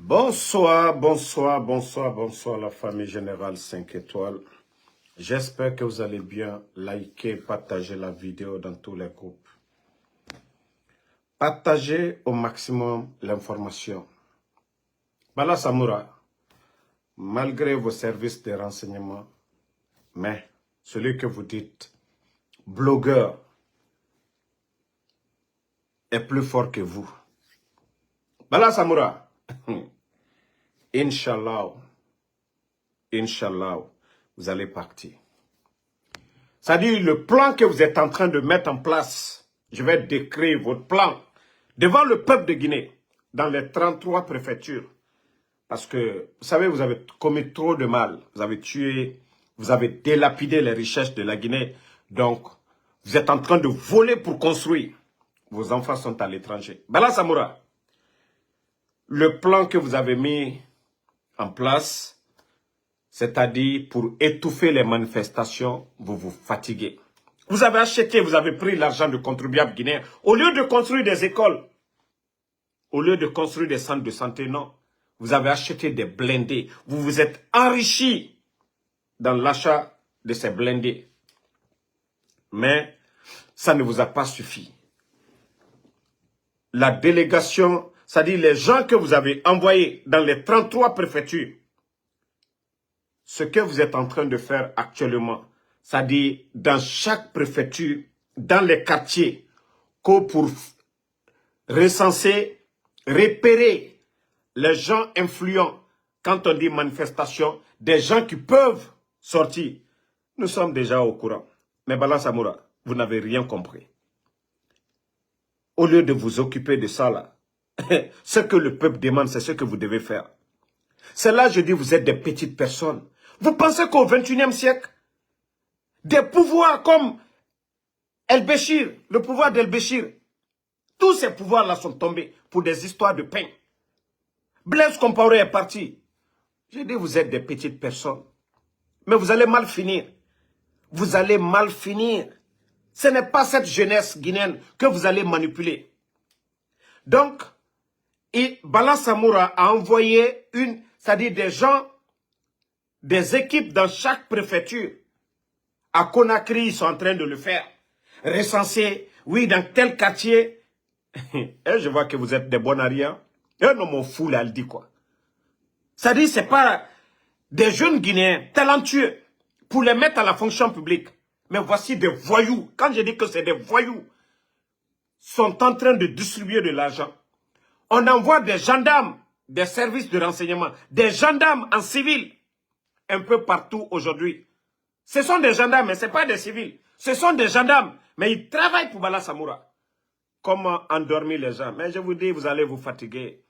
Bonsoir, bonsoir, bonsoir, bonsoir la famille Générale 5 étoiles. J'espère que vous allez bien. Likez, partagez la vidéo dans tous les groupes. Partagez au maximum l'information. Bala Samoura, malgré vos services de renseignement, mais celui que vous dites blogueur est plus fort que vous. Bala Samoura, Inch'Allah, Inch'Allah, vous allez partir. C'est-à-dire le plan que vous êtes en train de mettre en place, je vais décrire votre plan devant le peuple de Guinée, dans les 33 préfectures. Parce que, vous savez, vous avez commis trop de mal. Vous avez tué, vous avez délapidé les richesses de la Guinée. Donc, vous êtes en train de voler pour construire. Vos enfants sont à l'étranger. Bala Samoura, le plan que vous avez mis en place, c'est-à-dire pour étouffer les manifestations, vous vous fatiguez. Vous avez acheté, vous avez pris l'argent de contribuables guinéens. Au lieu de construire des écoles, au lieu de construire des centres de santé, non. Vous avez acheté des blindés. Vous vous êtes enrichi dans l'achat de ces blindés. Mais ça ne vous a pas suffi. La délégation, c'est-à-dire les gens que vous avez envoyés dans les 33 préfectures, ce que vous êtes en train de faire actuellement, c'est-à-dire dans chaque préfecture, dans les quartiers, pour recenser, repérer les gens influents, quand on dit manifestation, des gens qui peuvent sortir. Nous sommes déjà au courant. Mais Bala Samoura, vous n'avez rien compris. Au lieu de vous occuper de ça là, ce que le peuple demande, c'est ce que vous devez faire. C'est là, je dis, vous êtes des petites personnes. Vous pensez qu'au XXIe siècle, des pouvoirs comme El-Béchir, le pouvoir d'El-Béchir, tous ces pouvoirs-là sont tombés pour des histoires de pain. Blaise Compaoré est parti. J'ai dit, vous êtes des petites personnes. Mais vous allez mal finir. Vous allez mal finir. Ce n'est pas cette jeunesse guinéenne que vous allez manipuler. Donc, Bala Samoura a envoyé c'est-à-dire des gens, des équipes dans chaque préfecture. À Conakry, ils sont en train de le faire. Recenser, oui, dans tel quartier. Et je vois que vous êtes des bonariens. Un homme fou, là, elle dit quoi? C'est-à-dire, ce n'est pas des jeunes Guinéens talentueux pour les mettre à la fonction publique. Mais voici des voyous. Quand je dis que c'est des voyous, sont en train de distribuer de l'argent. On envoie des gendarmes, des services de renseignement, des gendarmes en civil, un peu partout aujourd'hui. Ce sont des gendarmes, mais ce n'est pas des civils. Ce sont des gendarmes, mais ils travaillent pour Bala Samoura. Comment endormir les gens? Mais je vous dis, vous allez vous fatiguer.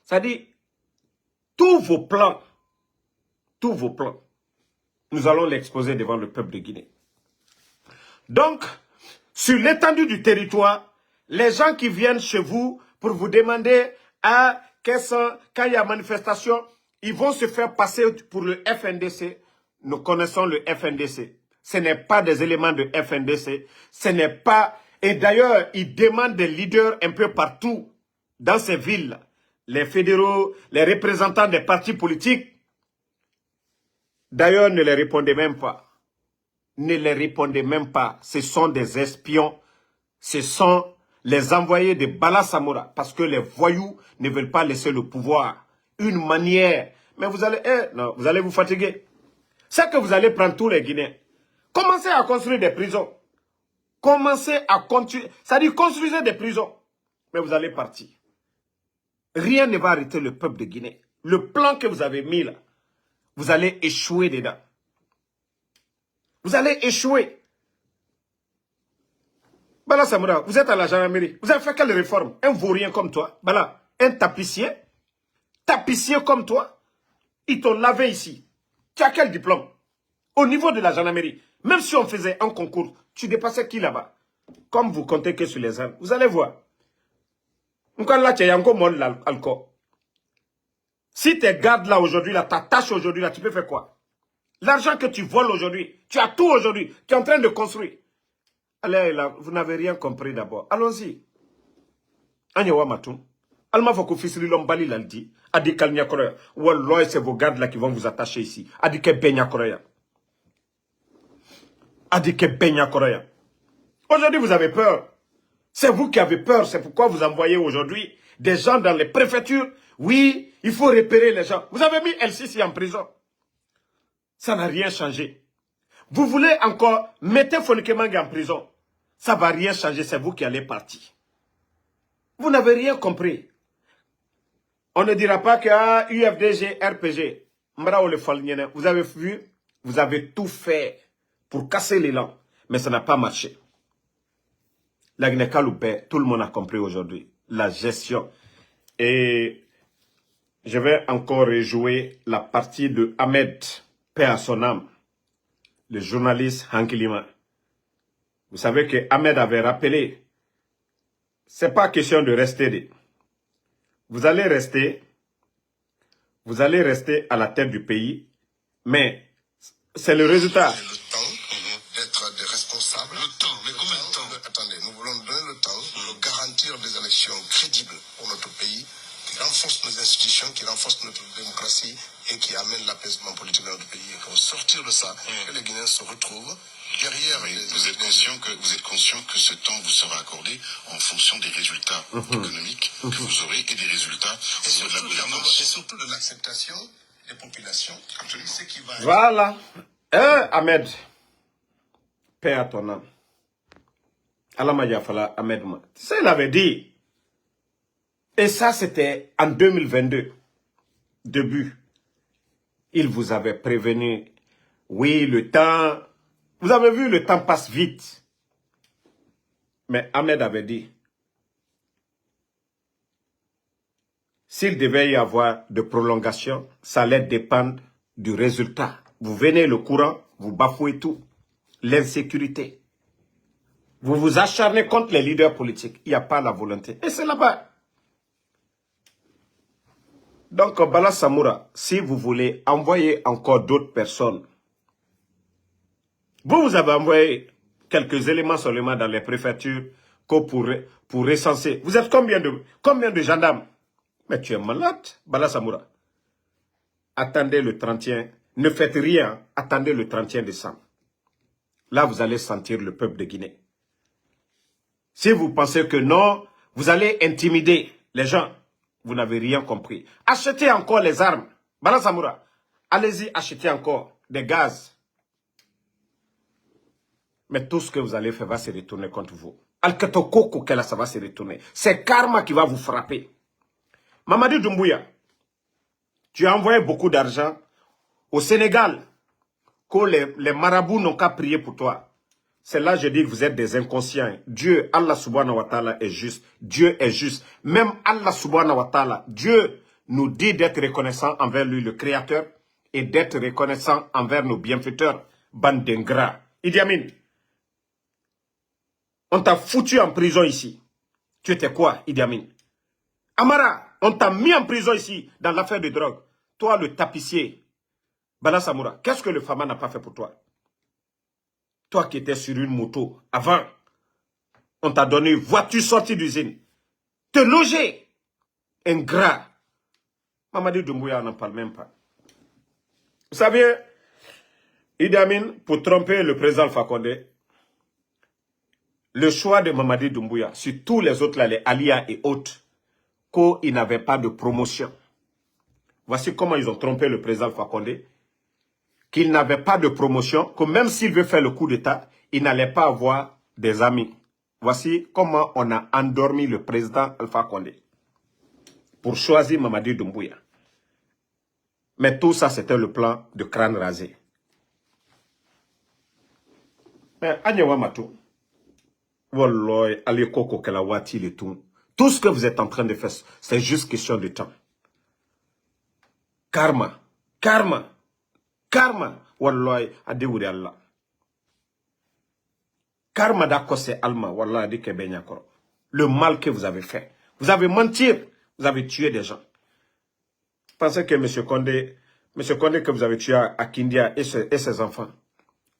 Ça dit, tous vos plans, nous allons l'exposer devant le peuple de Guinée. Donc, sur l'étendue du territoire, les gens qui viennent chez vous pour vous demander quand il y a manifestation, ils vont se faire passer pour le FNDC. Nous connaissons le FNDC. Ce n'est pas des éléments de FNDC. Ce n'est pas... Et d'ailleurs, ils demandent des leaders un peu partout dans ces villes. Les fédéraux, les représentants des partis politiques. D'ailleurs, ne les répondez même pas. Ne les répondez même pas. Ce sont des espions. Ce sont les envoyés de Bala Samoura. Parce que les voyous ne veulent pas laisser le pouvoir. Une manière. Mais vous allez... non, vous allez vous fatiguer. C'est que vous allez prendre tous les Guinéens. Commencez à construire des prisons. Commencez à construire... C'est-à-dire construisez des prisons. Mais vous allez partir. Rien ne va arrêter le peuple de Guinée. Le plan que vous avez mis là, vous allez échouer dedans. Vous allez échouer. Bala Samoura, vous êtes à la gendarmerie. Vous avez fait quelle réforme? Un vaurien comme toi, Bala, un tapissier comme toi, ils t'ont lavé ici. Tu as quel diplôme? Au niveau de la gendarmerie, même si on faisait un concours, tu dépassais qui là-bas? Comme vous comptez que sur les armes, vous allez voir. Si tes gardes là aujourd'hui, là, ta tâche aujourd'hui, là, tu peux faire quoi? L'argent que tu voles aujourd'hui, tu as tout aujourd'hui, tu es en train de construire. Allez là, vous n'avez rien compris d'abord. Allons-y. Alma Foko Fisri Lombali l'a dit. Adi Kalnia Korea. Wallah, c'est vos gardes là qui vont vous attacher ici. Adi Kebenya Korea. Adi Kebenya Korea. Aujourd'hui, vous avez peur. C'est vous qui avez peur. C'est pourquoi vous envoyez aujourd'hui des gens dans les préfectures. Oui, il faut repérer les gens. Vous avez mis El-Sisi en prison. Ça n'a rien changé. Vous voulez encore mettre Fonikemangue en prison. Ça ne va rien changer. C'est vous qui allez partir. Vous n'avez rien compris. On ne dira pas que UFDG, RPG, vous avez vu, vous avez tout fait pour casser l'élan. Mais ça n'a pas marché. La Guinée-Kaloupé, tout le monde a compris aujourd'hui. La gestion. Et je vais encore rejouer la partie de Ahmed, paix à son âme, le journaliste Hankilima. Vous savez que Ahmed avait rappelé, c'est pas question de rester. Vous allez rester à la tête du pays, mais c'est le résultat. Le temps d'être des responsables. Le temps, mais combien de temps? Attendez, nous voulons donner le temps de garantir des élections crédibles pour notre pays, qui renforcent nos institutions, qui renforcent notre démocratie et qui amènent l'apaisement politique dans notre pays. Et pour sortir de ça, que les Guinéens se retrouvent derrière. Oui, vous êtes conscient que ce temps vous sera accordé en fonction des résultats économiques que vous aurez et des résultats sur la gouvernance. Et surtout de l'acceptation des populations. Absolument. Ce qui va... Voilà. Ahmed, paix à ton âme. Alama Yafala Ahmed. Tu sais, il avait dit. Et ça, c'était en 2022. Début. Il vous avait prévenu. Oui, le temps... Vous avez vu, le temps passe vite. Mais Ahmed avait dit, s'il devait y avoir de prolongation, ça allait dépendre du résultat. Vous venez le courant, vous bafouez tout. L'insécurité. Vous vous acharnez contre les leaders politiques. Il n'y a pas la volonté. Et c'est là-bas. Donc, Bala Samoura, si vous voulez envoyer encore d'autres personnes, vous avez envoyé quelques éléments seulement dans les préfectures pour recenser. Vous êtes combien de gendarmes? Mais tu es malade, Bala Samoura. Attendez le 31. Ne faites rien. Attendez le 31 décembre. Là, vous allez sentir le peuple de Guinée. Si vous pensez que non, vous allez intimider les gens. Vous n'avez rien compris. Achetez encore les armes. Bala Samoura, allez-y, achetez encore des gaz. Mais tout ce que vous allez faire va se retourner contre vous. Al-Katokoko, ça va se retourner. C'est karma qui va vous frapper. Mamadi Doumbouya, tu as envoyé beaucoup d'argent au Sénégal, que les marabouts n'ont qu'à prier pour toi. C'est là que je dis que vous êtes des inconscients. Dieu, Allah subhanahu wa ta'ala est juste. Dieu est juste. Même Allah subhanahu wa ta'ala, Dieu nous dit d'être reconnaissant envers lui, le Créateur, et d'être reconnaissant envers nos bienfaiteurs, bande d'ingrats. Idi Amin, on t'a foutu en prison ici. Tu étais quoi, Idi Amin? Amara, on t'a mis en prison ici, dans l'affaire de drogue. Toi, le tapissier, Bala Samoura, qu'est-ce que le Fama n'a pas fait pour toi? Toi qui étais sur une moto, avant, on t'a donné une voiture sortie d'usine. Te loger, ingrat. Mamadi Doumbouya, on n'en parle même pas. Vous savez, Idi Amin, pour tromper le président Alpha Condé, le choix de Mamadi Doumbouya, sur tous les autres, là, les Alia et autres, qu'ils n'avaient pas de promotion. Voici comment ils ont trompé le président Alpha Condé. Qu'il n'avait pas de promotion, que même s'il veut faire le coup d'État, il n'allait pas avoir des amis. Voici comment on a endormi le président Alpha Condé pour choisir Mamadi Doumbouya. Mais tout ça, c'était le plan de crâne rasé. Mais Agnewa Matou, Walloy, Alekoko Kelawati, le tout ce que vous êtes en train de faire, c'est juste question de temps. Karma, karma. Karma, wallahi, adewuri Allah. Karma d'akose alma, wallahi, adi kebenya koro. Le mal que vous avez fait. Vous avez menti, vous avez tué des gens. Pensez que M. Condé que vous avez tué à Kindia et ses enfants,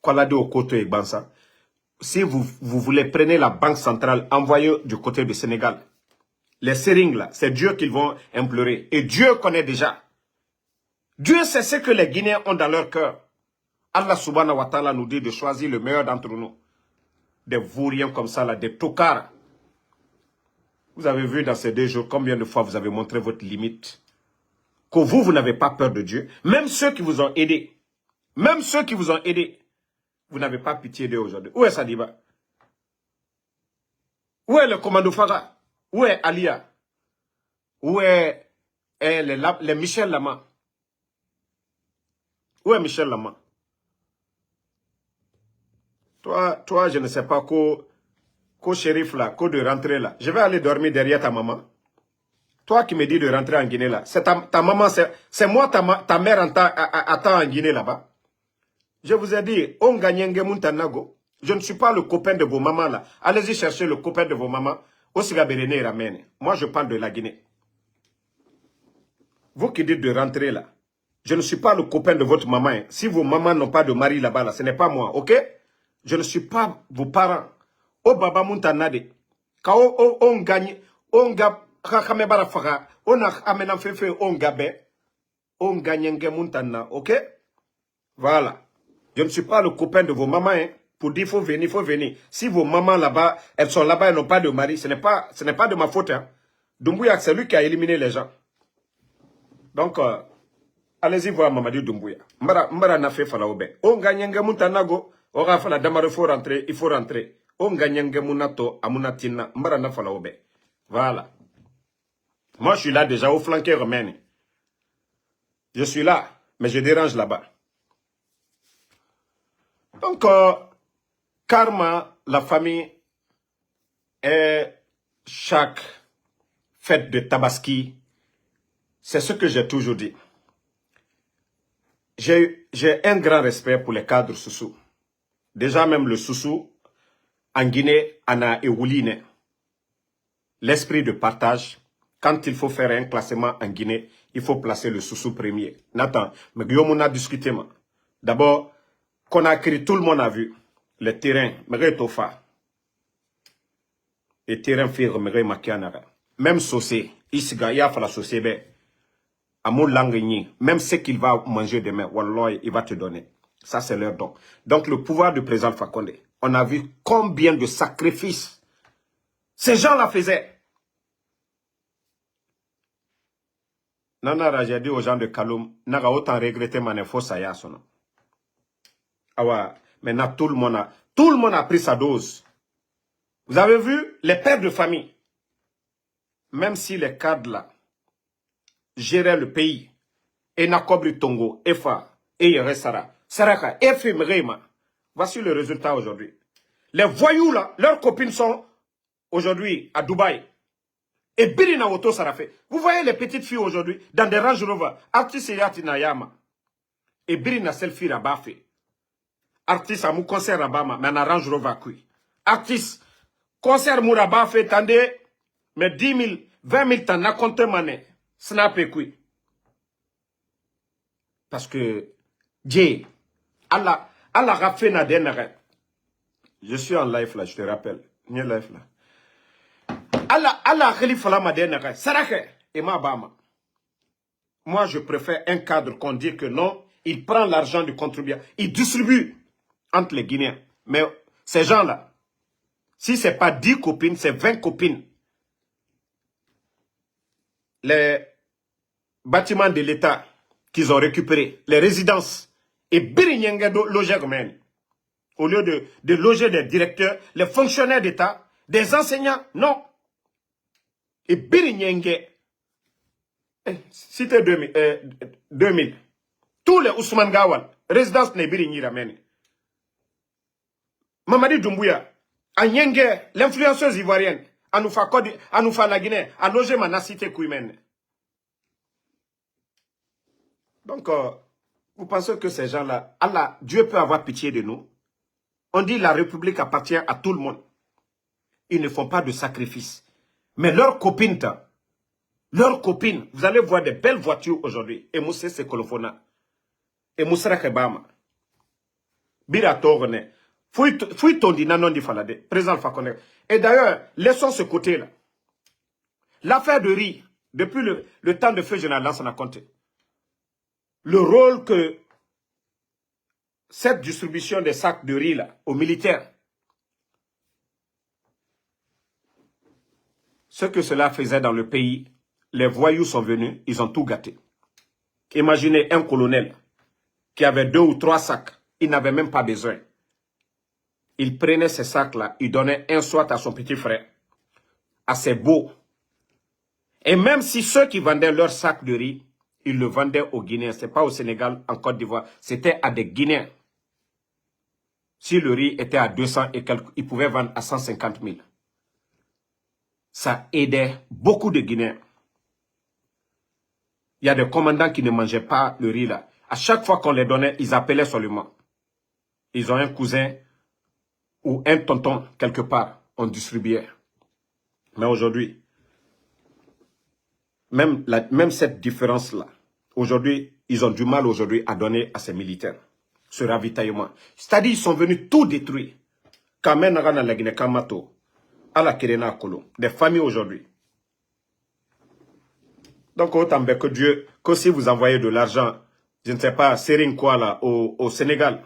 Kolade Okoto et Bansa, si vous voulez, prenez la banque centrale, envoyez du côté du Sénégal. les seringues là, c'est Dieu qu'ils vont implorer. Et Dieu connaît déjà. Dieu sait ce que les Guinéens ont dans leur cœur. Allah subhanahu wa ta'ala nous dit de choisir le meilleur d'entre nous. Des vauriens comme ça là, des tocards. Vous avez vu dans ces 2 jours combien de fois vous avez montré votre limite. Que vous n'avez pas peur de Dieu. Même ceux qui vous ont aidé. Même ceux qui vous ont aidé. Vous n'avez pas pitié d'eux aujourd'hui. Où est Sadiba? Où est le commando Farah? Où est Alia? Où est les Michel Lama? Où est Michel Lama? Toi, je ne sais pas qu'au shérif là, qu'au de rentrer là. Je vais aller dormir derrière ta maman. Toi qui me dis de rentrer en Guinée là. C'est ta maman, c'est moi ta mère attend en Guinée là-bas. Je vous ai dit, on gagne Muntanago. Je ne suis pas le copain de vos mamans là. Allez-y chercher le copain de vos mamans. Osigaberene ramène. Moi je parle de la Guinée. Vous qui dites de rentrer là. Je ne suis pas le copain de votre maman. Hein. Si vos mamans n'ont pas de mari là-bas, là, ce n'est pas moi, ok? Je ne suis pas vos parents. O baba muntanade. Quand on gagne, on gagne, on a amené fefe, on gagne, on gagne muntana, ok? Voilà. Je ne suis pas le copain de vos mamans, hein, pour dire faut venir, faut venir. Si vos mamans là-bas, elles sont là-bas, elles n'ont pas de mari, ce n'est pas de ma faute. Hein. Doumbouya, c'est lui qui a éliminé les gens. Donc, allez-y voir Mamadi Doumbouya. Mbara na fait fala obe. On gagne muntanago, on va faire damare, il faut rentrer. On gagne munato, amunatina, mbara na fala obe. Voilà. Moi, je suis là déjà au flanqué romain. Je suis là, mais je dérange là-bas. Donc, karma, la famille, est chaque fête de Tabaski, c'est ce que j'ai toujours dit. J'ai un grand respect pour les cadres Soussou. Déjà même le Soussou, en Guinée, on a éouliné. L'esprit de partage, quand il faut faire un classement en Guinée, il faut placer le Soussou premier. Nathan, mais Guillaume a discuté. D'abord, Conakry, tout le monde a vu. Les terrains, les terrains firent, même Saucé, Isiga, il y a la Saucé, à mon langue, même ce qu'il va manger demain, Wallah, il va te donner. Ça, c'est leur don. Donc, le pouvoir du président Fakonde, on a vu combien de sacrifices ces gens-là faisaient. Nana, j'ai dit aux gens de Kaloum, n'a autant regretté Manefo Saya, son nom. Ah ouais, maintenant tout le monde a pris sa dose. Vous avez vu les pères de famille, même si les cadres là géraient le pays, et Nakobri Tongo, Efa, et Yeresara, Saraka, Efim Reima, voici le résultat aujourd'hui. Les voyous là, leurs copines sont aujourd'hui à Dubaï. Et Birina Oto Sarafé. Vous voyez les petites filles aujourd'hui dans des Range Rover, artistes et Nayama. Et Birina selfie à Bafé. Artiste à mon concert à Bama, mais on arrange Rovakui. Artiste, concert Mouraba fait, tandis, mais 10 000, 20 000 t'en a compté mané. Snap et kui. Parce que, Dieu, Allah a fait na denere. Je suis en live là, je te rappelle. Ni live là. Allah a fait la denere. Sarake, et ma Bama. Moi, je préfère un cadre qu'on dit que non, il prend l'argent du contribuable, il distribue entre les Guinéens. Mais ces gens-là, si ce n'est pas 10 copines, c'est 20 copines. Les bâtiments de l'État qu'ils ont récupérés, les résidences, et Birinyenge loger au lieu de loger des directeurs, les fonctionnaires d'État, des enseignants, non. Et Birinyenge, c'était 2000. Tous les Ousmane Gawal, résidence ne Birinyi ramène. Mamadi Doumbouya, à Nyenge, l'influenceuse ivoirienne, à nous faire la Guinée, à loger ma cité Kouimène. Donc, vous pensez que ces gens-là, Allah, Dieu peut avoir pitié de nous. On dit la République appartient à tout le monde. Ils ne font pas de sacrifice. Mais leurs copines, vous allez voir des belles voitures aujourd'hui. Et Moussé Sekolofona. Et Moussra Kebama. Bira Torne. Fouille ton dit nanon di falade. Président Fakone. Et d'ailleurs, laissons ce côté-là. L'affaire de riz, depuis le temps de feu général Lansana Conté, le rôle que cette distribution des sacs de riz là, aux militaires, ce que cela faisait dans le pays, les voyous sont venus, ils ont tout gâté. Imaginez un colonel qui avait 2 ou 3 sacs, il n'avait même pas besoin. Il prenait ces sacs-là, il donnait un soit à son petit frère, à ses beaux. Et même si ceux qui vendaient leurs sacs de riz, ils le vendaient aux Guinéens, ce n'est pas au Sénégal, en Côte d'Ivoire, c'était à des Guinéens. Si le riz était à 200 et quelques, ils pouvaient vendre à 150 000. Ça aidait beaucoup de Guinéens. Il y a des commandants qui ne mangeaient pas le riz là. À chaque fois qu'on les donnait, ils appelaient seulement. Ils ont un cousin ou un tonton quelque part, on distribuait. Mais aujourd'hui, même cette différence-là, aujourd'hui, ils ont du mal aujourd'hui à donner à ces militaires ce ravitaillement. C'est-à-dire ils sont venus tout détruire. Kamen Nagana la Guinée Kamato, à la Kirena Kolo, des familles aujourd'hui. Donc autant que Dieu, que si vous envoyez de l'argent, je ne sais pas, Sering quoi là, au Sénégal,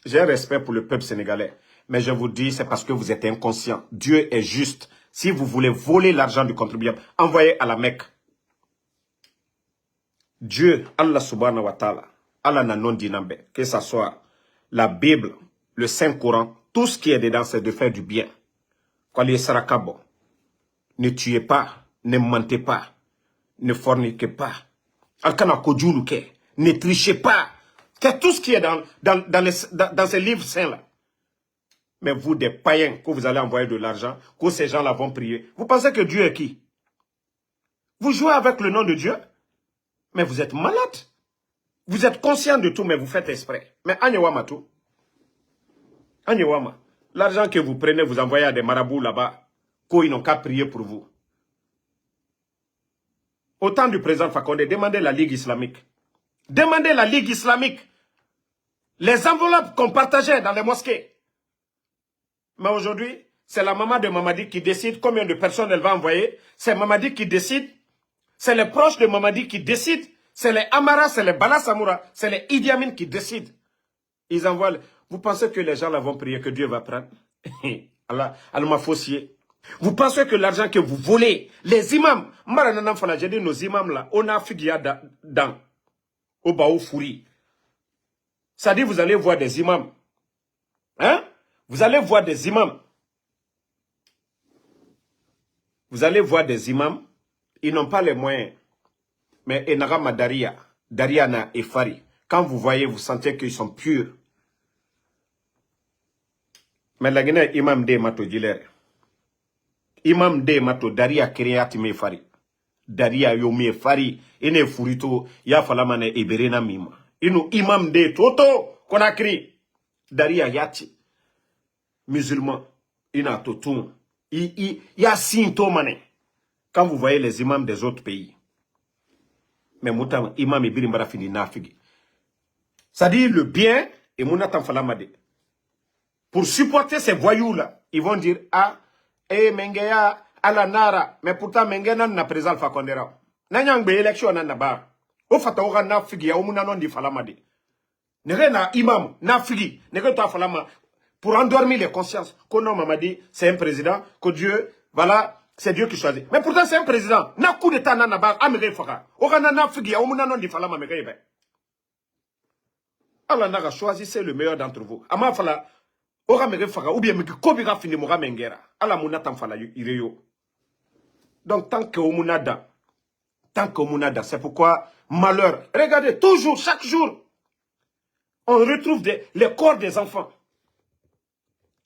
j'ai un respect pour le peuple sénégalais. Mais je vous dis, c'est parce que vous êtes inconscient. Dieu est juste. Si vous voulez voler l'argent du contribuable, envoyez à la Mecque. Dieu, Allah subhanahu wa ta'ala, Allah n'a non dinambe, que ce soit la Bible, le Saint-Coran, tout ce qui est dedans, c'est de faire du bien. Ne tuez pas, ne mentez pas, ne forniquez pas. Ne trichez pas. C'est tout ce qui est dans ces livres saints-là. Mais vous, des païens, que vous allez envoyer de l'argent, que ces gens-là vont prier. Vous pensez que Dieu est qui? Vous jouez avec le nom de Dieu? Mais vous êtes malade. Vous êtes conscient de tout, mais vous faites exprès. Mais Anyewama tout. Anyewama. L'argent que vous prenez, vous envoyez à des marabouts là-bas, qu'ils n'ont qu'à prier pour vous. Au temps du président Fakonde, demandez la Ligue islamique. Demandez la Ligue islamique. Les enveloppes qu'on partageait dans les mosquées. Mais aujourd'hui, c'est la maman de Mamadi qui décide combien de personnes elle va envoyer. C'est Mamadi qui décide. C'est les proches de Mamadi qui décident. C'est les Amara, c'est les Bala Samoura, c'est les Idi Amin qui décident. Ils envoient. Vous pensez que les gens là vont prier que Dieu va prendre? Allah m'a faussé. Vous pensez que l'argent que vous volez, les imams, j'ai dit nos imams là, on a figia dans, au Baou Fouri. Ça dit, vous allez voir des imams. Hein? Vous allez voir des imams. Vous allez voir des imams. Ils n'ont pas les moyens. Mais Enagama Daria, Dariana et Fari, quand vous voyez, vous sentez qu'ils sont purs. Mais la Guinée, imam de mato dilere. Imam de mato Daria Kriati me Fari. Daria yo me Fari. Ene furito, ya falamane eberena mima. Inu imam de Toto, Konakri. Daria yati. Musulman, ina totoun. Ya sintomane. Quand vous voyez les imams des autres pays. Mais moutam imam ibiri marafini nafigi. Ça dit le bien et mounatan falamade. Pour supporter ces voyous-là, ils vont dire, ah, eh, mengeya, ala nara, mais pourtant mengena na présal fakondera. Nanyang be élection na ba. O fata oga nafigi ya omunanon di falamade. Nere na imam, nafigi, nere to falama. Pour endormir les consciences. Que non, Mamadi, c'est un président, que Dieu, voilà, c'est Dieu qui choisit. Mais pourtant, c'est un président. Na coup d'état na ba, amere faka. Oga na nafigi ya omunanon di falama mekebe. Allah n'a choisi, c'est le meilleur d'entre vous. Ama fala, ora mege faka, ou bien mege kobira fini moga mengera. Allah mounatan fala ireyo. Donc, tant que omunada, c'est pourquoi malheur. Regardez, toujours, chaque jour, on retrouve les corps des enfants.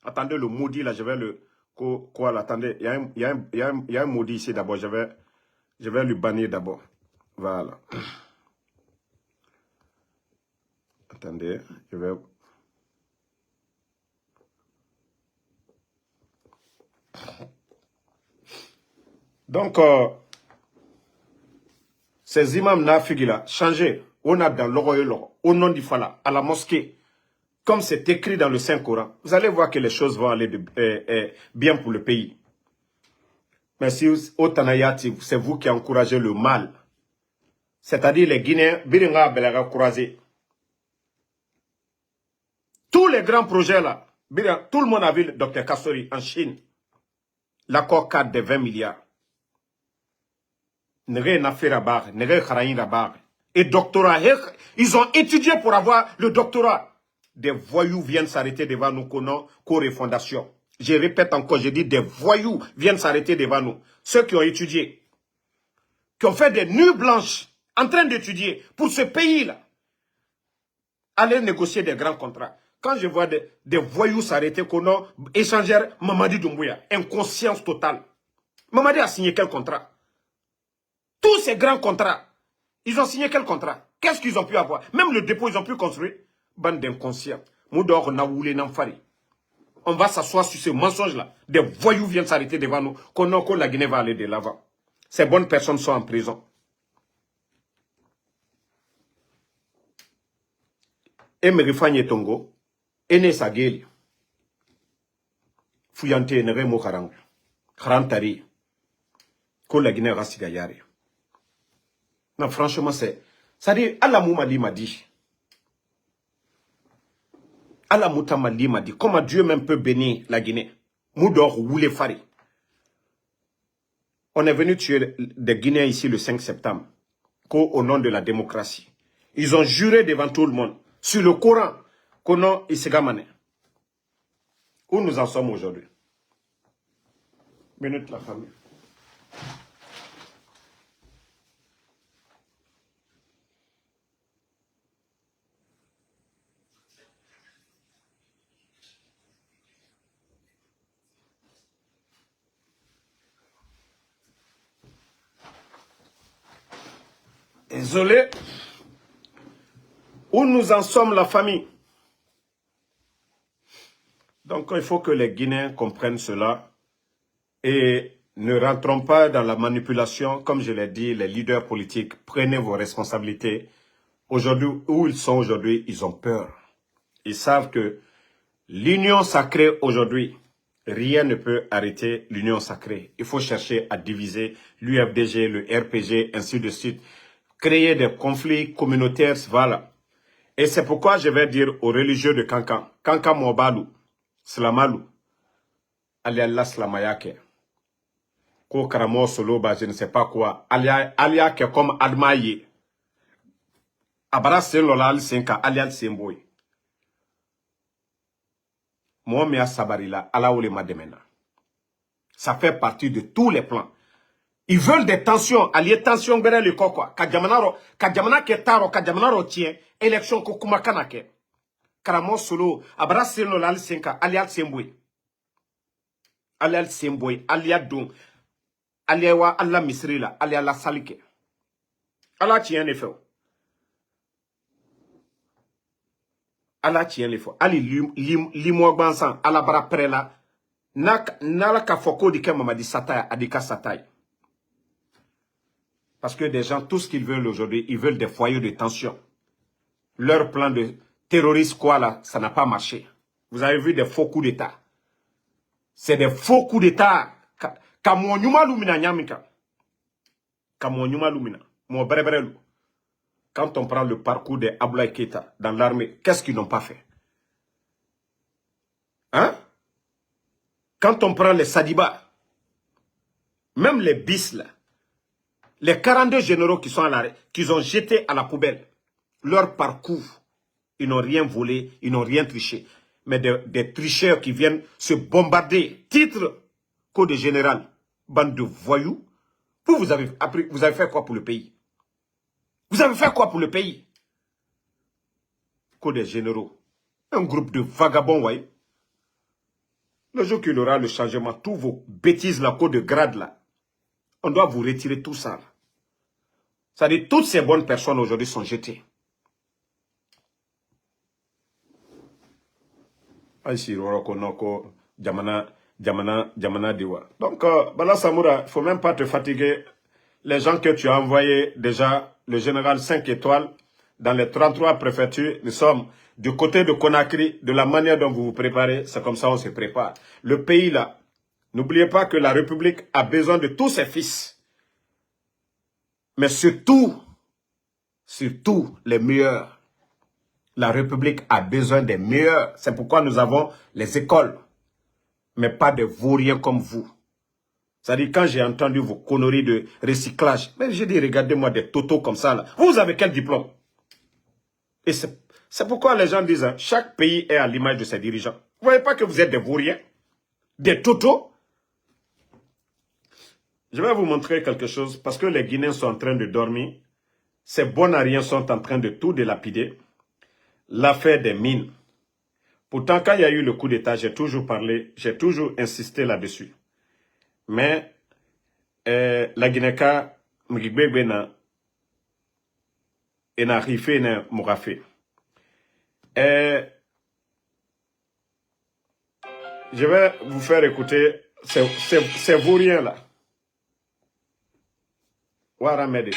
Attendez, le maudit là, je vais le... Quoi là, attendez, il y a un maudit ici d'abord, je vais lui bannir d'abord. Voilà. Attendez, je vais... Donc, ces imams nafigi là, changez. On a dans l'oro, au nom du Fala, à la mosquée. Comme c'est écrit dans le Saint-Coran, vous allez voir que les choses vont aller bien pour le pays. Mais si au Tanayati, c'est vous qui encouragez le mal. C'est-à-dire les Guinéens, Biringa Belaga croisé. Tous les grands projets là, tout le monde a vu le Dr Kassori en Chine. L'accord 4 de 20 milliards. Nere Nafé Rabar, Nere Kharaïn Rabar. Et doctorat, ils ont étudié pour avoir le doctorat. Des voyous viennent s'arrêter devant nous, co-refondation. Je répète encore, je dis des voyous viennent s'arrêter devant nous. Ceux qui ont étudié, qui ont fait des nuits blanches, en train d'étudier pour ce pays-là. Aller négocier des grands contrats. Quand je vois des voyous s'arrêter, échangeur Mamadi Doumbouya, inconscience totale. Mamadi a signé quel contrat? Tous ces grands contrats, ils ont signé quel contrat? Qu'est-ce qu'ils ont pu avoir? Même le dépôt, ils ont pu construire. Bande d'inconscients. Moudor Naoulé Namfari. On va s'asseoir sur ce mensonge-là. Des voyous viennent s'arrêter devant nous. Que la Guinée va aller de l'avant. Ces bonnes personnes sont en prison. Emery Fanye Tongo, Ene Sageli, Fuyante Nere Mokarang, Karantari, que la Guinée Rassiga Yari. Non, franchement, ça dit, Allah Moumali m'a dit. Allah Moutamali m'a dit, comment Dieu même peut bénir la Guinée. Moudor Woulé Fari. On est venu tuer des Guinéens ici le 5 septembre, au nom de la démocratie. Ils ont juré devant tout le monde. Sur le Coran, Konon Isegamane. Où nous en sommes aujourd'hui? Minute la famille. Désolé. Où nous en sommes, la famille? Donc, il faut que les Guinéens comprennent cela et ne rentrons pas dans la manipulation. Comme je l'ai dit, les leaders politiques, prenez vos responsabilités. Aujourd'hui, où ils sont aujourd'hui, ils ont peur. Ils savent que l'union sacrée aujourd'hui, rien ne peut arrêter l'union sacrée. Il faut chercher à diviser l'UFDG, le RPG, ainsi de suite. Créer des conflits communautaires, voilà. Et c'est pourquoi je vais dire aux religieux de Kankan, Kankan Mobalou, Slamalou, Aliallah Slamayake, Ko Karamo Soloba, je ne sais pas quoi, Alia qui est comme Admaye, Abara Selolal Senka, Alial Semboy. Moi, Mea Sabarila, Alaoule Mademena. Ça fait partie de tous les plans. Ils veulent des tensions, alliés tensions, bere le quoi. Kadjamana ketaro, Kadjamanaro tient, élection kokumakanake. Karamo solo, abra selo lal senka, alial sembwe. Alial sembwe, alial don, aliawa alla misrila, alial la salike. Ala tient les feux. Ala tient les feux. Ali limo bansan, ala bara prela. Nala kafoko di kemama di satay, adika satay. Parce que des gens, tout ce qu'ils veulent aujourd'hui, ils veulent des foyers de tension. Leur plan de terroriste, quoi là, ça n'a pas marché. Vous avez vu des faux coups d'État. C'est des faux coups d'État. Kamonyuma lumina nyamika. Kamonyuma lumina. Mon brebrelu. Quand on prend le parcours des Abdoulaye Keïta dans l'armée, qu'est-ce qu'ils n'ont pas fait? Hein? Quand on prend les Sadiba, même les bis là, les 42 généraux qui sont à l'arrêt, qu'ils ont jetés à la poubelle, leur parcours, ils n'ont rien volé, ils n'ont rien triché. Mais des tricheurs qui viennent se bombarder, titre, code général, bande de voyous. Vous avez fait quoi pour le pays? Vous avez fait quoi pour le pays? Code généraux. Un groupe de vagabonds, voyez. Le jour qu'il aura le changement, tous vos bêtises, la code de grade là, on doit vous retirer tout ça. C'est-à-dire, toutes ces bonnes personnes aujourd'hui sont jetées. Donc, Bala Samoura, il ne faut même pas te fatiguer. Les gens que tu as envoyés, déjà, le général 5 étoiles, dans les 33 préfectures, nous sommes du côté de Conakry, de la manière dont vous vous préparez, c'est comme ça on se prépare. Le pays là, N'oubliez pas que la République a besoin de tous ses fils. Mais surtout les meilleurs. La République a besoin des meilleurs. C'est pourquoi nous avons les écoles. Mais pas de vauriens comme vous. C'est-à-dire, quand j'ai entendu vos conneries de recyclage, mais j'ai dit, regardez-moi des totos comme ça, là. Vous avez quel diplôme? Et c'est pourquoi les gens disent, hein, chaque pays est à l'image de ses dirigeants. Vous ne voyez pas que vous êtes des vauriens? Des totos? Je vais vous montrer quelque chose, parce que les Guinéens sont en train de dormir. Ces bonariens sont en train de tout délapider. L'affaire des mines. Pourtant, quand il y a eu le coup d'État, j'ai toujours parlé, j'ai toujours insisté là-dessus. Mais la Guinée-Ka, Mgibebe na rife na mourafe. Je vais vous faire écouter ces vauriens là. Waramede.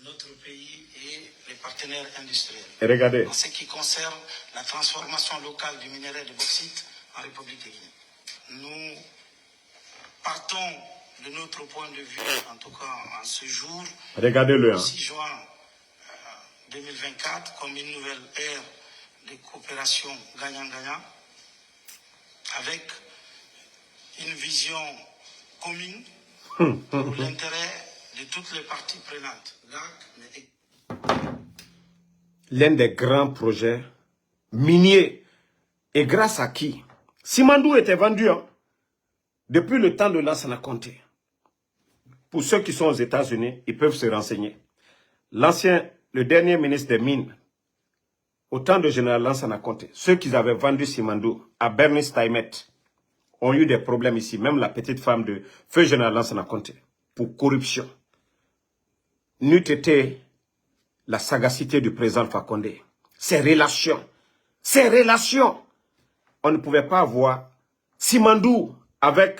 Notre pays et les partenaires industriels. Et regardez. En ce qui concerne la transformation locale du minerai de bauxite en République de Guinée. Nous partons de notre point de vue, en tout cas en ce jour, regardez-le, hein. 6 juin 2024, comme une nouvelle ère de coopération gagnant-gagnant, avec une vision commune pour l'intérêt de toutes les parties prenantes. L'un des grands projets miniers. Et grâce à qui? Simandou était vendu, hein, depuis le temps de Lansana Conté. Pour ceux qui sont aux États-Unis, ils peuvent se renseigner. Le dernier ministre des Mines, au temps de général Lansana Conté, ceux qui avaient vendu Simandou à Bernice Taimet ont eu des problèmes ici. Même la petite femme de feu général Lansana Conté, pour corruption. N'eût été la sagacité du président Fakonde. Ses relations. On ne pouvait pas avoir Simandou avec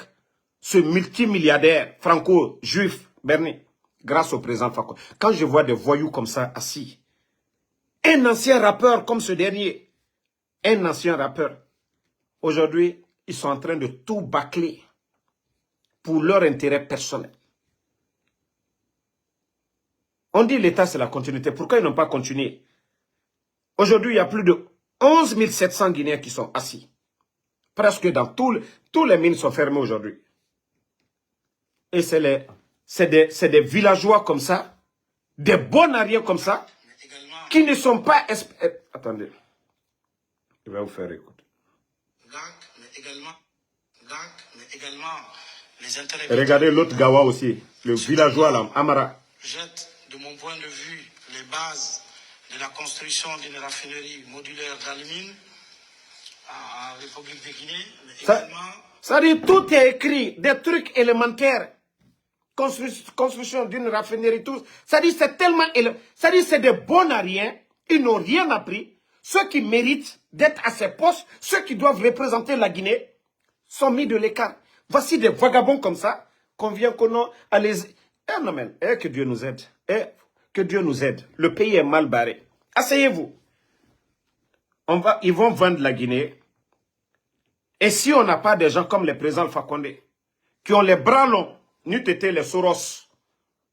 ce multimilliardaire franco-juif Bernie, grâce au président Fakonde. Quand je vois des voyous comme ça assis, un ancien rappeur comme ce dernier, un ancien rappeur, aujourd'hui, ils sont en train de tout bâcler pour leur intérêt personnel. On dit l'État, c'est la continuité. Pourquoi ils n'ont pas continué? Aujourd'hui, il y a plus de 11 700 Guinéens qui sont assis. Presque dans tous les mines sont fermées aujourd'hui. Et c'est des villageois comme ça, des bonariens comme ça, qui ne sont pas... Attendez, je vais vous faire écouter. Regardez l'autre Gawa aussi, le villageois là, Amara. Jette, de mon point de vue, les bases de la construction d'une raffinerie modulaire d'alumine en République de Guinée. Ça dit, tout est écrit, des trucs élémentaires. Construction d'une raffinerie, tout. Ça dit, c'est tellement élémentaire. Ça dit, c'est des bonariens, ils n'ont rien appris. Ceux qui méritent d'être à ces postes, ceux qui doivent représenter la Guinée, sont mis de l'écart. Voici des vagabonds comme ça, qu'on vient qu'on a les... Eh non, mais, que Dieu nous aide. Que Dieu nous aide. Le pays est mal barré. Asseyez-vous. Ils vont vendre la Guinée. Et si on n'a pas des gens comme les présidents Fakonde, qui ont les bras longs, n'eût été les Soros,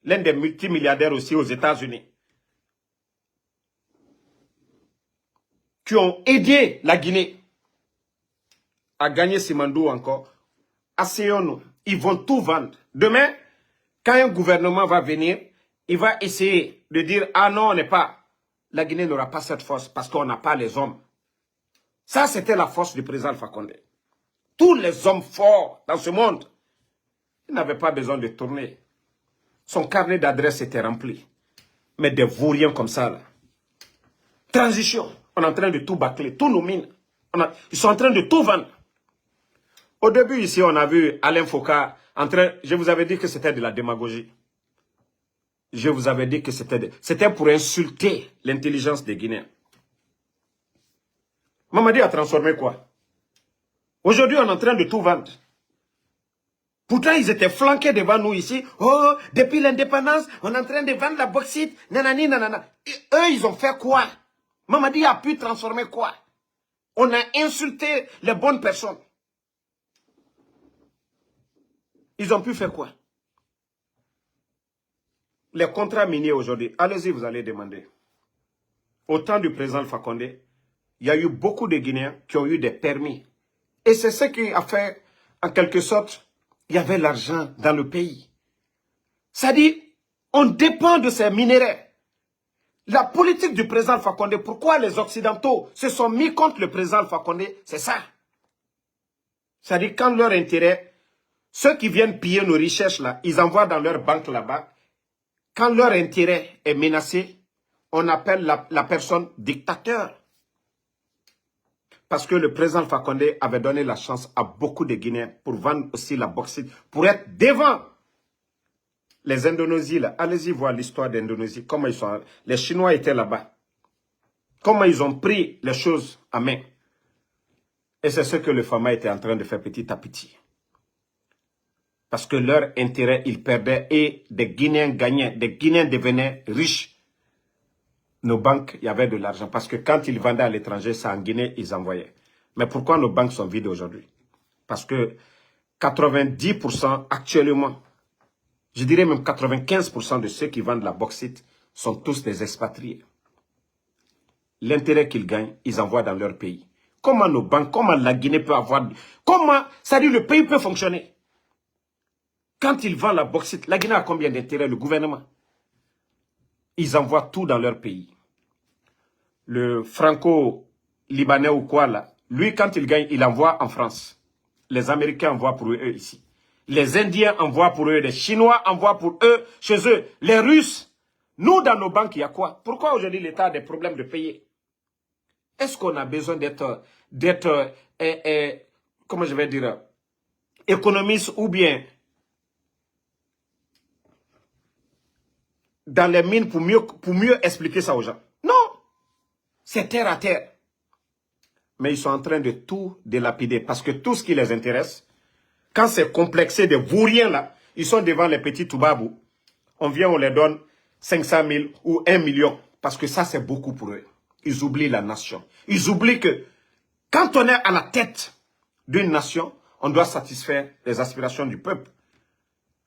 l'un des multimilliardaires aussi aux États-Unis, qui ont aidé la Guinée à gagner Simandou encore, asseyons-nous. Ils vont tout vendre. Demain, quand un gouvernement va venir, il va essayer de dire « Ah non, on n'est pas... » La Guinée n'aura pas cette force parce qu'on n'a pas les hommes. Ça, c'était la force du président Fakonde. Tous les hommes forts dans ce monde, ils n'avaient pas besoin de tourner. Son carnet d'adresse était rempli. Mais des vauriens comme ça, là. Transition. On est en train de tout bâcler, tous nos mines. Ils sont en train de tout vendre. Au début, ici, on a vu Alain Foucault en train... Je vous avais dit que c'était de la démagogie. Je vous avais dit que c'était pour insulter l'intelligence des Guinéens. Mamadi a transformé quoi? Aujourd'hui, on est en train de tout vendre. Pourtant, ils étaient flanqués devant nous ici. Oh, depuis l'indépendance, on est en train de vendre la bauxite. Nanani, nanana. Et eux, ils ont fait quoi? Mamadi a pu transformer quoi? On a insulté les bonnes personnes. Ils ont pu faire quoi? Les contrats miniers aujourd'hui, allez-y, vous allez demander. Au temps du président Alpha Condé, il y a eu beaucoup de Guinéens qui ont eu des permis. Et c'est ce qui a fait, en quelque sorte, il y avait l'argent dans le pays. C'est-à-dire, on dépend de ces minéraux. La politique du président Alpha Condé, pourquoi les Occidentaux se sont mis contre le président Alpha Condé, c'est ça. C'est-à-dire, quand leur intérêt, ceux qui viennent piller nos richesses là, ils envoient dans leur banque là-bas. Quand leur intérêt est menacé, on appelle la personne dictateur. Parce que le président Alpha Condé avait donné la chance à beaucoup de Guinéens pour vendre aussi la bauxite, pour être devant les Indonésiens là. Allez-y voir l'histoire d'Indonésie, comment ils sont. Les Chinois étaient là-bas. Comment ils ont pris les choses en main. Et c'est ce que le FAMA était en train de faire petit à petit. Parce que leur intérêt, ils perdaient et des Guinéens gagnaient, des Guinéens devenaient riches. Nos banques, il y avait de l'argent. Parce que quand ils vendaient à l'étranger, ça en Guinée, ils envoyaient. Mais pourquoi nos banques sont vides aujourd'hui? Parce que 90% actuellement, je dirais même 95% de ceux qui vendent la bauxite sont tous des expatriés. L'intérêt qu'ils gagnent, ils envoient dans leur pays. Comment nos banques, comment la Guinée peut avoir... Comment, c'est-à-dire le pays peut fonctionner? Quand ils vendent la bauxite, la Guinée a combien d'intérêt? Le gouvernement. Ils envoient tout dans leur pays. Le franco-libanais ou quoi là, lui quand il gagne, il envoie en France. Les Américains envoient pour eux ici. Les Indiens envoient pour eux, les Chinois envoient pour eux, chez eux. Les Russes, nous dans nos banques, il y a quoi? Pourquoi aujourd'hui l'État a des problèmes de payer? Est-ce qu'on a besoin d'être, comment je vais dire, économiste ou bien dans les mines pour mieux expliquer ça aux gens? Non, c'est terre à terre. Mais ils sont en train de tout délapider parce que tout ce qui les intéresse, quand c'est complexé de vauriens là, ils sont devant les petits toubabous. On vient, on les donne 500 000 ou 1 million parce que ça c'est beaucoup pour eux. Ils oublient la nation. Ils oublient que quand on est à la tête d'une nation, on doit satisfaire les aspirations du peuple.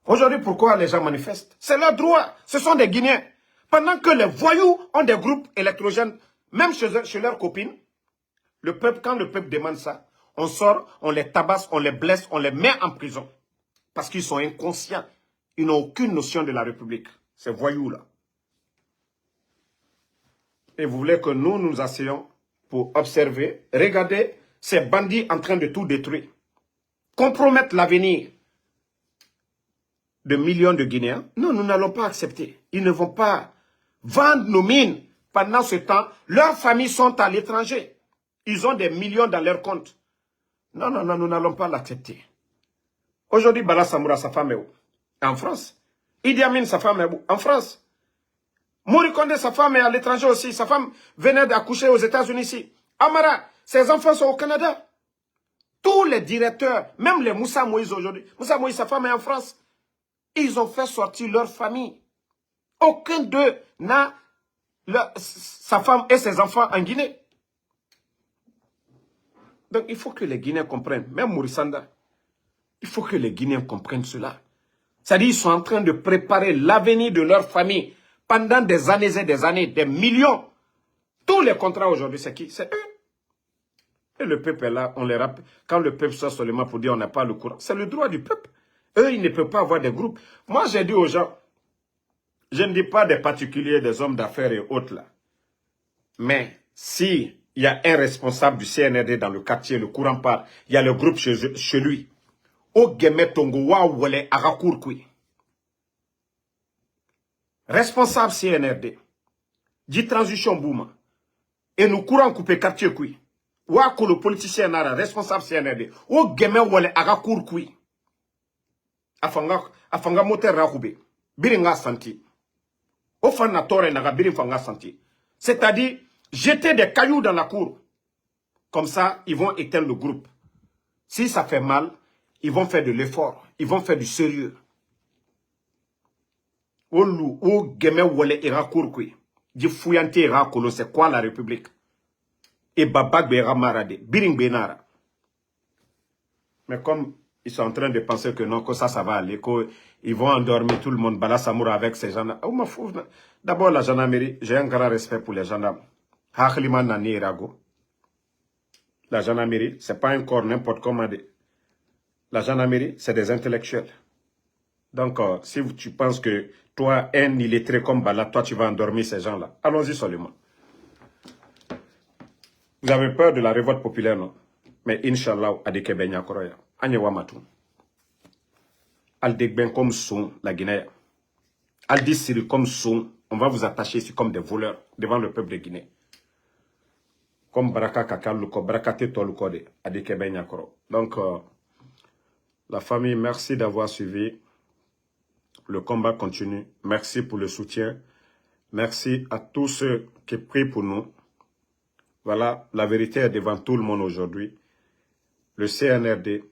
Aujourd'hui, pourquoi les gens manifestent? C'est leur droit. Ce sont des Guinéens. Pendant que les voyous ont des groupes électrogènes, même chez leurs copines, le peuple, quand le peuple demande ça, on sort, on les tabasse, on les blesse, on les met en prison. Parce qu'ils sont inconscients. Ils n'ont aucune notion de la République. Ces voyous-là. Et vous voulez que nous nous asseyons pour observer, regarder ces bandits en train de tout détruire. Compromettre l'avenir de millions de Guinéens. Non, nous n'allons pas accepter. Ils ne vont pas vendre nos mines. Pendant ce temps, leurs familles sont à l'étranger. Ils ont des millions dans leur compte. Non, non, non, nous n'allons pas l'accepter. Aujourd'hui, Bala Samoura, sa femme est où? En France. Idi Amin, sa femme est où? En France. Mori Kondé, sa femme est à l'étranger aussi. Sa femme venait d'accoucher aux États-Unis ici. Amara, ses enfants sont au Canada. Tous les directeurs, même les Moussa Moïse aujourd'hui. Moussa Moïse, sa femme est en France. Ils ont fait sortir leur famille. Aucun d'eux n'a sa femme et ses enfants en Guinée. Donc il faut que les Guinéens comprennent, même Mourisanda, il faut que les Guinéens comprennent cela. C'est-à-dire qu'ils sont en train de préparer l'avenir de leur famille pendant des années et des années, des millions. Tous les contrats aujourd'hui, c'est qui? C'est eux. Et le peuple est là, on les rappelle. Quand le peuple sort seulement pour dire on n'a pas le courant, c'est le droit du peuple. Eux, ils ne peuvent pas avoir des groupes. Moi, j'ai dit aux gens, je ne dis pas des particuliers, des hommes d'affaires et autres là. Mais si il y a un responsable du CNRD dans le quartier, le courant part, il y a le groupe chez lui. Responsable CNRD. Dit transition bouma. Et nous courant couper quartier kui. Wako le politicien nara, responsable CNRD. O geme wale agakour kui. Afanga moteur rakoube. Biringa santi. O fana tore naga birin fanga santi. C'est-à-dire, jeter des cailloux dans la cour. Comme ça, ils vont éteindre le groupe. Si ça fait mal, ils vont faire de l'effort. Ils vont faire du sérieux. Olu, o geme wale irakour kui. Di fouillante irakolo, c'est quoi la République? et Babak Beramarade, Biring Benara. Mais comme ils sont en train de penser que non, que ça va aller, qu'ils vont endormir tout le monde, Bala Samoura avec ces gendarmes. D'abord, la gendarmerie, j'ai un grand respect pour les gendarmes. Hakhliman Nani Irago. La gendarmerie, ce n'est pas un corps n'importe comment. La gendarmerie, c'est des intellectuels. Donc, si tu penses que toi, un illettré comme Bala, toi, tu vas endormir ces gens-là, allons-y seulement. Vous avez peur de la révolte populaire, non? Mais Inch'Allah, Adike Benya Koroya, Anyewa Matou. Aldegben comme son, la Guinée. Aldi Siri comme son, on va vous attacher ici comme des voleurs devant le peuple de Guinée. Comme Baraka Kakaluko, Barakate Tolukode, Adike Benya Koro. Donc, la famille, merci d'avoir suivi. Le combat continue. Merci pour le soutien. Merci à tous ceux qui prient pour nous. Voilà, la vérité est devant tout le monde aujourd'hui. Le CNRD,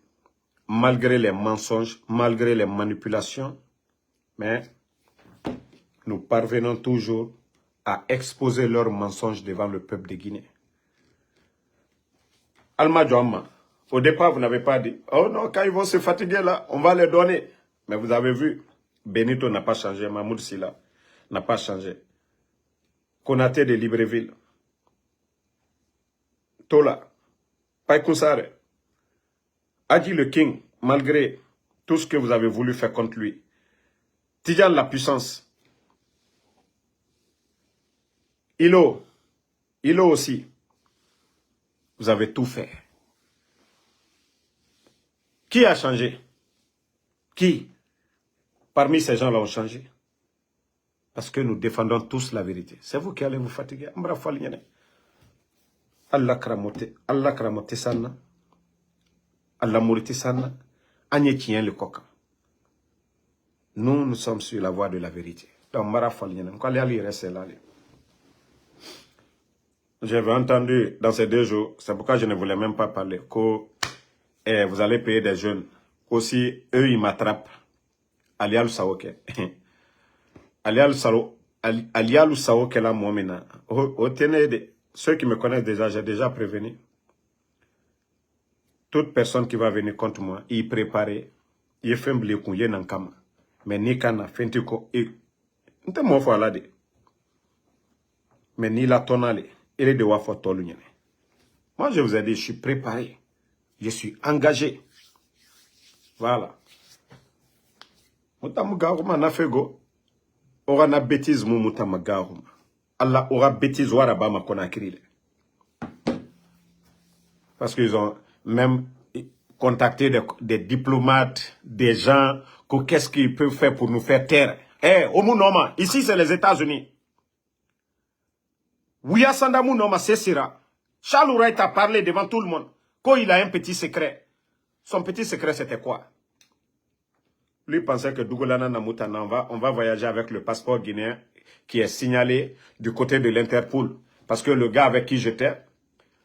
malgré les mensonges, malgré les manipulations, mais nous parvenons toujours à exposer leurs mensonges devant le peuple de Guinée. Alma Djouama, au départ, vous n'avez pas dit, oh non, quand ils vont se fatiguer là, on va les donner. Mais vous avez vu, Benito n'a pas changé, Mahmoud Silla n'a pas changé. Konaté de Libreville, Tola, Païkoussare, Adi le King, malgré tout ce que vous avez voulu faire contre lui. Tidjan la puissance. Ilo aussi. Vous avez tout fait. Qui a changé? Qui? Parmi ces gens-là ont changé. Parce que nous défendons tous la vérité. C'est vous qui allez vous fatiguer. Allah kramote sana. Allah mourite sana. Agne tient le coq. Nous sommes sur la voie de la vérité. Donc, j'avais entendu dans ces 2 jours, c'est pourquoi je ne voulais même pas parler, que vous allez payer des jeunes. Aussi, eux, ils m'attrapent. Alialu Saoke. Alialu Saoke là, moi, maintenant. Ceux qui me connaissent déjà, j'ai déjà prévenu. Toute personne qui va venir contre moi, il prépare, il fait un blécou, il est kama. Mais ni kana, fentiko, et. N'te mo fo alade. Mais ni la tonale, il est de wafo tolu. Moi, je vous ai dit, je suis préparé. Je suis engagé. Voilà. Mutamugaruma na fego. Ora na bêtise mu mutamagaruma. Allah aura bêtise waraba ma konakiri. Parce qu'ils ont même contacté des diplomates, des gens, qu'est-ce qu'ils peuvent faire pour nous faire taire. Omunoma, ici c'est les États-Unis. Ouya Sandamou Noma, c'est Sira. Charles Wright a parlé devant tout le monde. Quand il a un petit secret. Son petit secret, c'était quoi? Lui pensait que Dougolana Namoutana, on va voyager avec le passeport guinéen qui est signalé du côté de l'Interpol. Parce que le gars avec qui j'étais,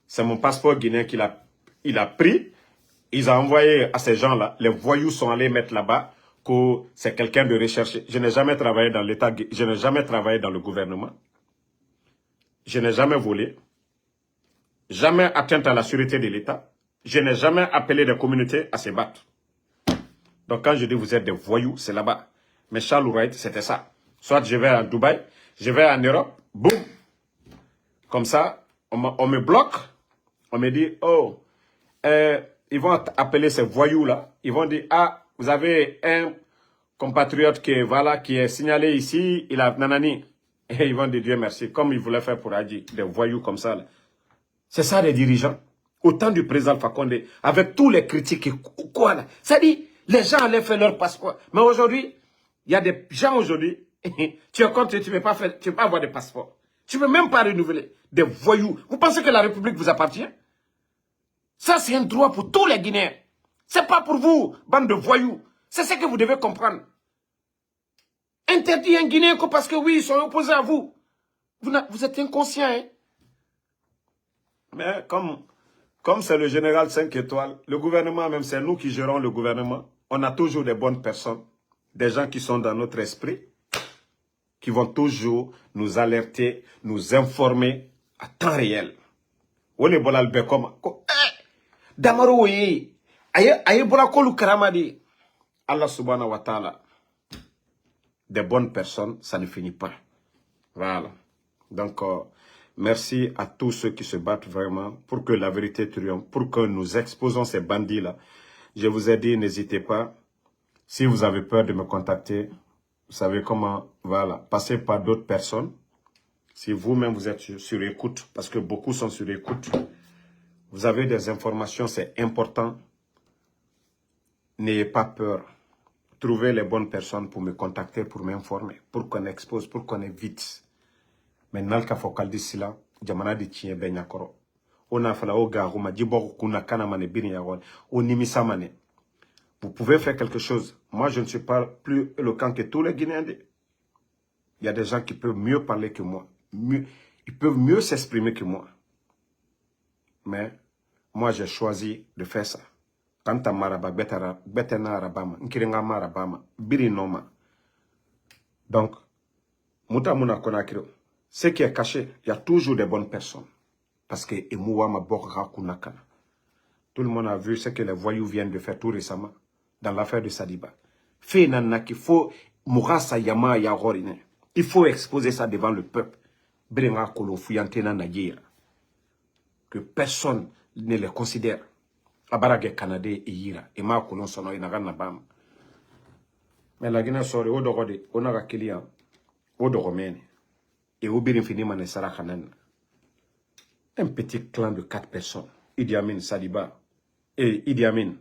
c'est mon passeport guinéen qu'il a pris. Ils ont envoyé à ces gens-là. Les voyous sont allés mettre là-bas que c'est quelqu'un de recherché. Je n'ai jamais travaillé dans l'État, je n'ai jamais travaillé dans le gouvernement. Je n'ai jamais volé. Jamais atteinte à la sûreté de l'État. Je n'ai jamais appelé des communautés à se battre. Donc quand je dis vous êtes des voyous, c'est là-bas. Mais Charles Wright, c'était ça. Soit je vais à Dubaï, je vais en Europe, boum. Comme ça, on me bloque. On me dit, oh, ils vont appeler ces voyous-là. Ils vont dire, ah, vous avez un compatriote qui est signalé ici, il a nanani. Et ils vont dire Dieu merci, comme ils voulaient faire pour Adji, des voyous comme ça. C'est ça les dirigeants. Au temps du président Alpha Condé, avec tous les critiques, quoi là. Ça dit, les gens allaient faire leur passeport. Mais aujourd'hui, il y a des gens aujourd'hui, tu es contre, tu ne peux pas avoir de passeport. Tu ne peux même pas renouveler. Des voyous. Vous pensez que la République vous appartient? Ça, c'est un droit pour tous les Guinéens. Ce n'est pas pour vous, bande de voyous. C'est ce que vous devez comprendre. Interdit un Guinéen parce que oui, ils sont opposés à vous. Vous êtes inconscient. Hein? Mais comme c'est le général 5 étoiles, le gouvernement, même c'est nous qui gérons le gouvernement, on a toujours des bonnes personnes, des gens qui sont dans notre esprit, qui vont toujours nous alerter, nous informer à temps réel. On est bolal bekoma. Damaro ye. Aye bolakolu karamadi. Allah subhanahu wa ta'ala. Des bonnes personnes, ça ne finit pas. Voilà. Donc, merci à tous ceux qui se battent vraiment pour que la vérité triomphe, pour que nous exposons ces bandits-là. Je vous ai dit, n'hésitez pas. Si vous avez peur de me contacter, vous savez comment, voilà, passez par d'autres personnes. Si vous-même vous êtes sur écoute, parce que beaucoup sont sur écoute, vous avez des informations, c'est important. N'ayez pas peur. Trouvez les bonnes personnes pour me contacter, pour m'informer, pour qu'on expose, pour qu'on évite. Maintenant, il faut qu'il dise là, jamana di tient ben yakoro. On a fait la ogaruma, dibor kuna kana mane bini yaron, on nimisa mane. Vous pouvez faire quelque chose. Moi, je ne suis pas plus éloquent que tous les Guinéens. Il y a des gens qui peuvent mieux parler que moi. Ils peuvent mieux s'exprimer que moi. Mais moi, j'ai choisi de faire ça. Quand tu as maraba, betena arabama, nkirenga marabama, biri noma. Donc, muta muna konakiro. Ce qui est caché, il y a toujours des bonnes personnes. Parce que Emouama Borra Kunakana. Tout le monde a vu ce que les voyous viennent de faire tout récemment dans l'affaire de Sadiba. Il faut Mourassa Yama Yarorine. Il faut exposer ça devant le peuple. Que personne ne les considère. Abarage Canada et Ira. Et ma konon sono inagana bam. Mais la Guinée sort au dogode, on a Kilia, au dogomene. Et au birinfinima ne sera Hanan. Un petit clan de 4 personnes. Idi Amin Sadiba. Et Idi Amin.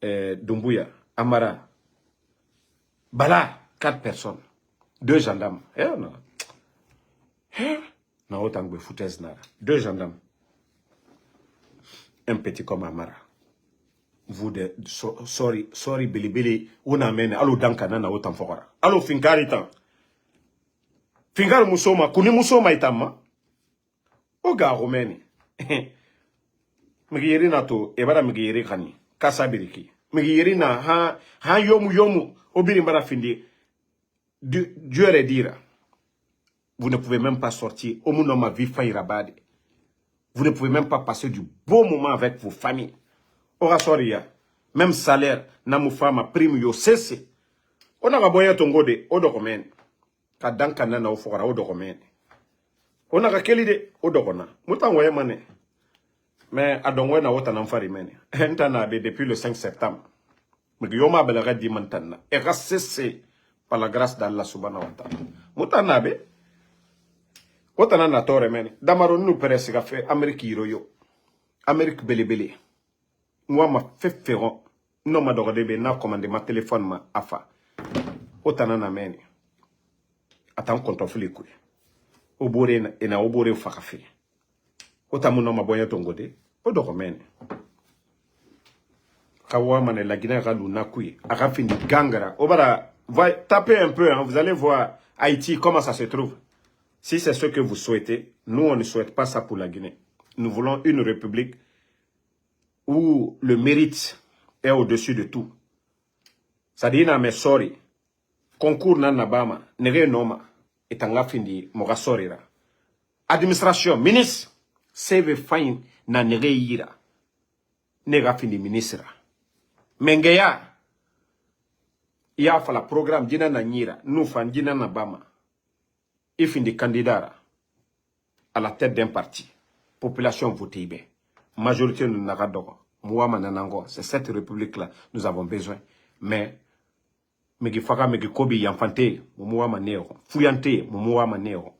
Doumbouya. Amara. Bala. 4 personnes. 2 gendarmes. Non. Non, autant que foutaise nara. 2 gendarmes. Un petit comme Amara. Vous de sorry bilibili. On amène. Allo dankana na autant fora. Allo finkari tan. Finkari musoma. Kuni musoma itama. Oga romeni. Migiri na to. Ebara migiri kani. Kasa biriki. Migiri na ha yomu. Obiri mbara findi. Dieu le dira. Vous ne pouvez même pas sortir. Au monde ma vie faillirabade. Vous ne pouvez même pas passer du bon moment avec vos familles. Ora soria. Même salaire. Namu fama prime yo cesse. On a raboya tongode. Odokomene. Kadanka nana ofora odokomene. On a rakelide odokona. Mutangoye mane. Mais adongwe na wota namfari mene. Entana be depuis le 5 septembre. Mais yoma belara di mantana. Et cessé par la grâce d'Allah subhanahu wa ta'ala. Mutana be. Wotana na tore mene. Damaro nous peresi ga fait Amérique hiroyo. Amérique belebele. Moi ma fait ferron. Non ma dogode be na commandé ma téléphone ma afa. Wotana na mene. Attends qu'on t'en fait les couilles. Obore na obore fakafe. Otamu no ma boya tongode. Odokomene. Kawa mane la Guinée ralou nakui. Arafini gangara. Obara. Tapez un peu, hein, vous allez voir Haïti, comment ça se trouve. Si c'est ce que vous souhaitez, nous, on ne souhaite pas ça pour la Guinée. Nous voulons une république où le mérite est au-dessus de tout. C'est-à-dire, mais sorry, concours na nabama, nere noma, et en findi, mora sorira. Administration, ministre, save fine na nere ira. Nera findi ministre. Mengeya. Il y a fait le programme dina na nyira, nous fan dina na bama. Il finit des candidats à la tête d'un parti. Population votée bien. Majorité nous n'a pas Mouama nanango. C'est cette république-là nous avons besoin. Mais megi faka megi kobi yanfante mouama neo. Fuyante mouama neo.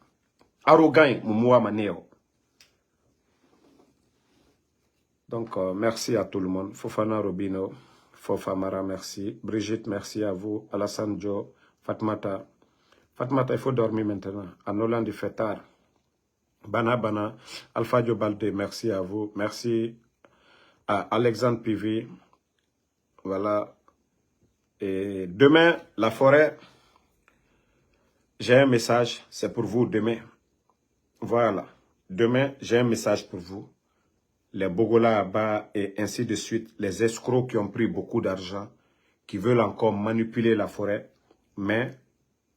Arrogant mouama neo. Donc merci à tout le monde. Fofana Robino. Fofamara, merci. Brigitte, merci à vous. Alassane Joe, Fatmata. Fatmata, il faut dormir maintenant. Anolan du Fetar. Bana, Alpha Balde, merci à vous. Merci à Alexandre Pivi. Voilà. Et demain, la forêt, j'ai un message. C'est pour vous demain. Voilà. Demain, j'ai un message pour vous. Les Bogola Abba et ainsi de suite, les escrocs qui ont pris beaucoup d'argent, qui veulent encore manipuler la forêt. Mais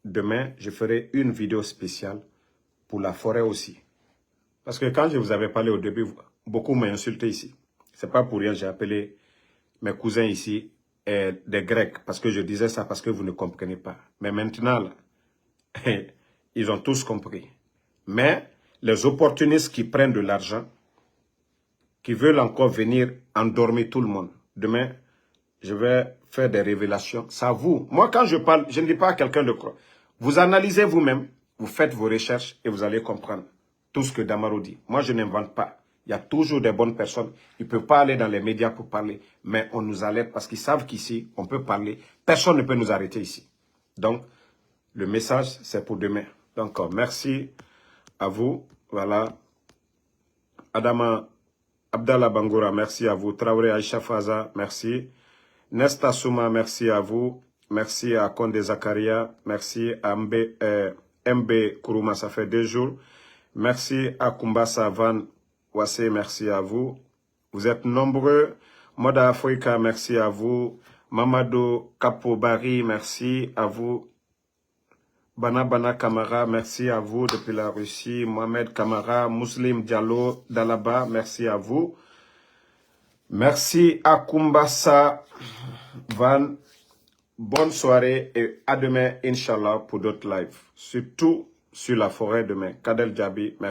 demain, je ferai une vidéo spéciale pour la forêt aussi. Parce que quand je vous avais parlé au début, beaucoup m'ont insulté ici. C'est pas pour rien, j'ai appelé mes cousins ici des Grecs, parce que je disais ça parce que vous ne comprenez pas. Mais maintenant, là, ils ont tous compris. Mais les opportunistes qui prennent de l'argent, qui veulent encore venir endormir tout le monde. Demain, je vais faire des révélations. C'est à vous. Moi, quand je parle, je ne dis pas à quelqu'un de quoi. Vous analysez vous-même, vous faites vos recherches et vous allez comprendre tout ce que Damaro dit. Moi, je n'invente pas. Il y a toujours des bonnes personnes. Ils ne peuvent pas aller dans les médias pour parler. Mais on nous alerte parce qu'ils savent qu'ici, on peut parler. Personne ne peut nous arrêter ici. Donc, le message, c'est pour demain. Donc, merci à vous. Voilà. Adama Abdallah Bangoura, merci à vous. Traoré Aïcha Faza, merci. Nesta Souma, merci à vous. Merci à Konde Zakaria. Merci à MB Kourouma, ça fait 2 jours. Merci à Kumbasa Van Wassé, merci à vous. Vous êtes nombreux. Moda Afrika, merci à vous. Mamadou Kapobari, merci à vous. Bana Kamara, merci à vous depuis la Russie. Mohamed Kamara, Muslim Diallo, Dalaba, merci à vous. Merci à Kumbasa Van. Bonne soirée et à demain, Inch'Allah, pour d'autres lives. Surtout sur la forêt demain. Kadel Djabi, merci.